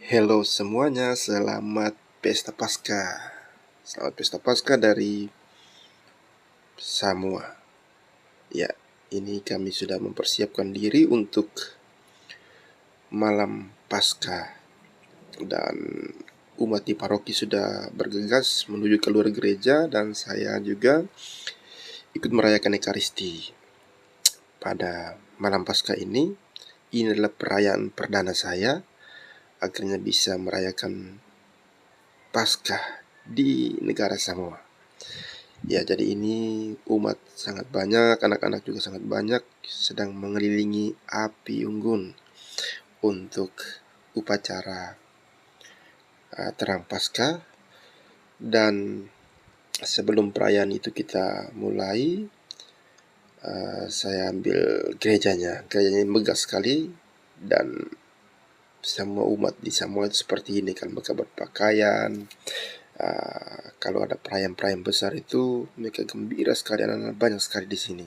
Halo semuanya, selamat Pesta Paskah. Selamat Pesta Paskah dari Samoa. Ya, ini kami sudah mempersiapkan diri untuk malam Paskah. Dan umat di paroki sudah bergegas menuju keluar gereja. Dan saya juga ikut merayakan Ekaristi. Pada malam Paskah ini adalah perayaan perdana saya. Akhirnya bisa merayakan Paskah di negara Samoa. Ya, jadi ini umat sangat banyak, anak-anak juga sangat banyak sedang mengelilingi api unggun untuk upacara terang Paskah. Dan sebelum perayaan itu kita mulai, saya ambil gerejanya. Gerejanya megah sekali dan semua umat di Samoa itu seperti ini kan, mereka berpakaian. Kalau ada perayaan-perayaan besar itu mereka gembira sekali, anak-anak banyak sekali di sini.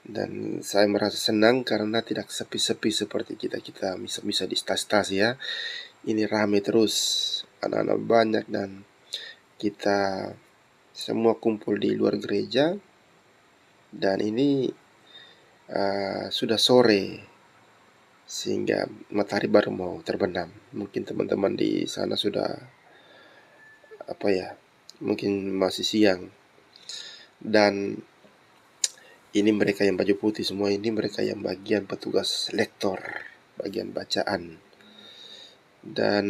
Dan saya merasa senang karena tidak sepi-sepi seperti kita bisa di stasi ya. Ini ramai terus, anak-anak banyak dan kita semua kumpul di luar gereja. Dan ini sudah sore sehingga matahari baru mau terbenam. Mungkin teman-teman di sana sudah mungkin masih siang. Dan ini mereka yang baju putih semua, ini mereka yang bagian petugas lektor, bagian bacaan. Dan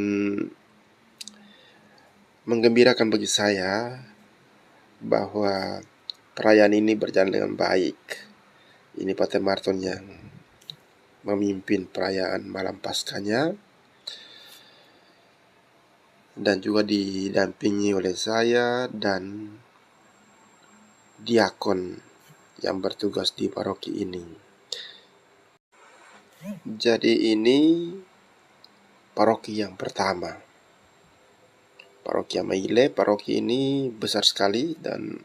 menggembirakan bagi saya bahwa perayaan ini berjalan dengan baik. Ini Pater Marton yang memimpin perayaan malam Paskahnya dan juga didampingi oleh saya dan diakon yang bertugas di paroki ini. Jadi ini paroki yang pertama, paroki Amaile. Paroki ini besar sekali dan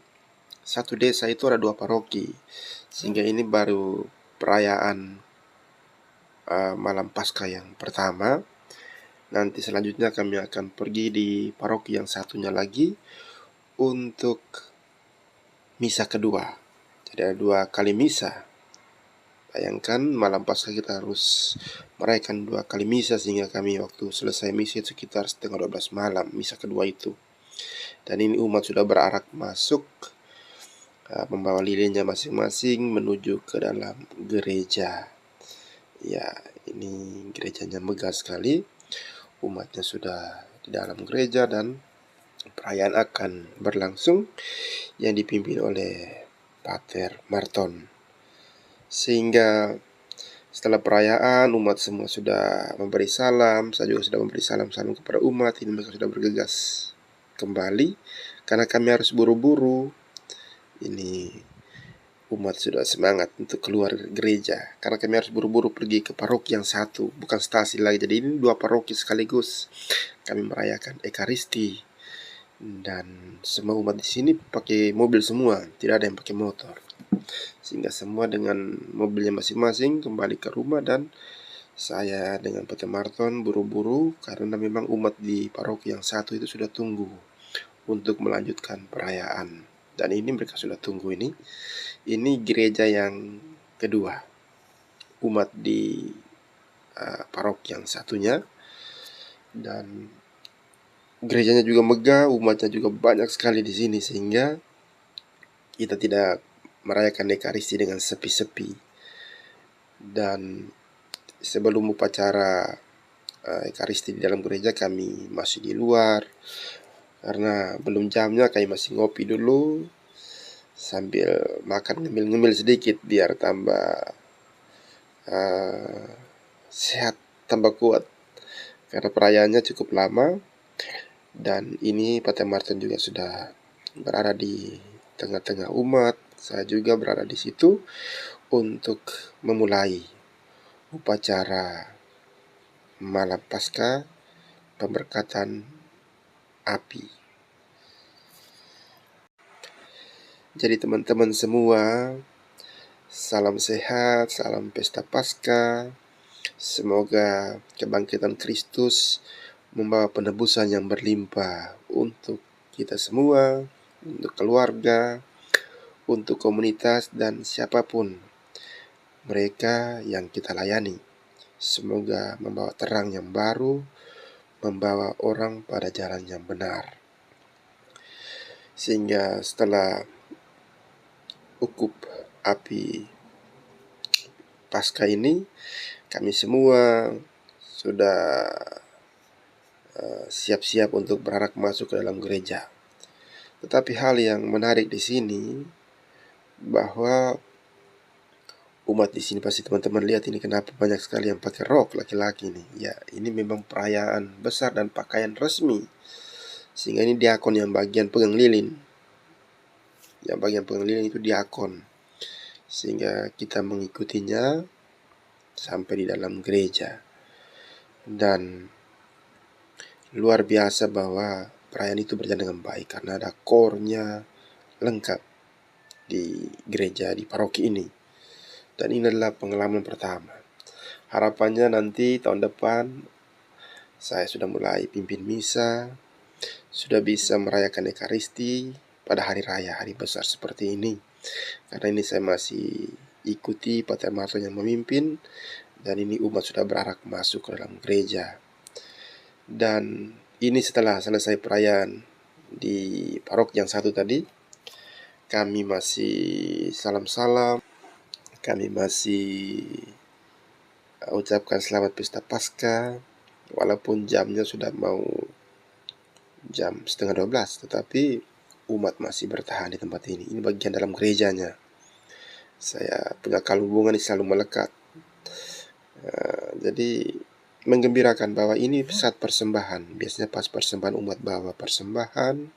satu desa itu ada 2 paroki, sehingga ini baru perayaan malam Paskah yang pertama. Nanti selanjutnya kami akan pergi di paroki yang satunya lagi untuk misa kedua. Jadi ada 2 kali misa. Bayangkan malam Paskah kita harus merayakan 2 kali misa, sehingga kami waktu selesai misa itu sekitar setengah 12 malam, misa kedua itu. Dan ini umat sudah berarak masuk, membawa lilinnya masing-masing menuju ke dalam gereja. Ya, ini gerejanya megah sekali. Umatnya sudah di dalam gereja dan perayaan akan berlangsung yang dipimpin oleh Pater Marton. Sehingga setelah perayaan umat semua sudah memberi salam, saya juga sudah memberi salam-salam kepada umat. Ini mereka sudah bergegas kembali karena kami harus buru-buru. Ini umat sudah semangat untuk keluar gereja karena kami harus buru-buru pergi ke paroki yang satu, bukan stasi lagi. Jadi ini 2 paroki sekaligus kami merayakan Ekaristi. Dan semua umat di sini pakai mobil semua, tidak ada yang pakai motor. Sehingga semua dengan mobilnya masing-masing kembali ke rumah dan saya dengan Pater Marton buru-buru karena memang umat di paroki yang satu itu sudah tunggu untuk melanjutkan perayaan. Dan ini mereka sudah tunggu ini. Ini gereja yang kedua, umat di paroki yang satunya. Dan gerejanya juga megah, umatnya juga banyak sekali di sini sehingga kita tidak merayakan Ekaristi dengan sepi-sepi. Dan sebelum upacara Ekaristi di dalam gereja kami masih di luar karena belum jamnya. Kami masih ngopi dulu sambil makan, ngemil-ngemil sedikit biar tambah sehat, tambah kuat karena perayaannya cukup lama. Dan ini Pater Marton juga sudah berada di tengah-tengah umat. Saya juga berada di situ untuk memulai upacara malam Paskah, pemberkatan api. Jadi teman-teman semua, salam sehat, salam Pesta Paskah. Semoga kebangkitan Kristus membawa penebusan yang berlimpah untuk kita semua, untuk keluarga, untuk komunitas, dan siapapun mereka yang kita layani. Semoga membawa terang yang baru, membawa orang pada jalan yang benar. Sehingga setelah ukup api Paskah ini, kami semua sudah siap-siap untuk berarak masuk ke dalam gereja. Tetapi hal yang menarik di sini bahwa umat di sini pasti teman-teman lihat ini kenapa banyak sekali yang pakai rok laki-laki nih. Ya, ini memang perayaan besar dan pakaian resmi. Sehingga ini diakon yang bagian pegang lilin. Yang bagian pegang lilin itu diakon. Sehingga kita mengikutinya sampai di dalam gereja. Dan luar biasa bahwa perayaan itu berjalan dengan baik karena ada kornya lengkap di gereja, di paroki ini. Dan ini adalah pengalaman pertama. Harapannya nanti tahun depan saya sudah mulai pimpin misa, sudah bisa merayakan Ekaristi pada hari raya, hari besar seperti ini. Karena ini saya masih ikuti Pater Marto yang memimpin, dan ini umat sudah berarak masuk ke dalam gereja. Dan ini setelah selesai perayaan di paroki yang satu tadi, kami masih salam-salam, kami masih ucapkan selamat pesta Paskah, walaupun jamnya sudah mau jam 11:30, tetapi umat masih bertahan di tempat ini. Ini bagian dalam gerejanya. Saya punya kalung ini selalu melekat. Jadi menggembirakan bahwa ini saat persembahan. Biasanya pas persembahan umat bawa persembahan,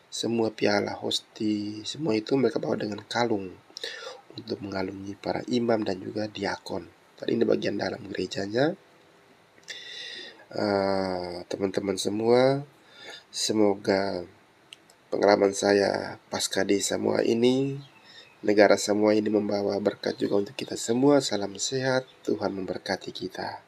semua piala, hosti, semua itu mereka bawa dengan kalung untuk mengalungi para imam dan juga diakon. Tadi ini bagian dalam gerejanya. Teman-teman semua, semoga pengalaman saya pasca di Samoa ini, negara Samoa ini membawa berkat juga untuk kita semua. Salam sehat, Tuhan memberkati kita.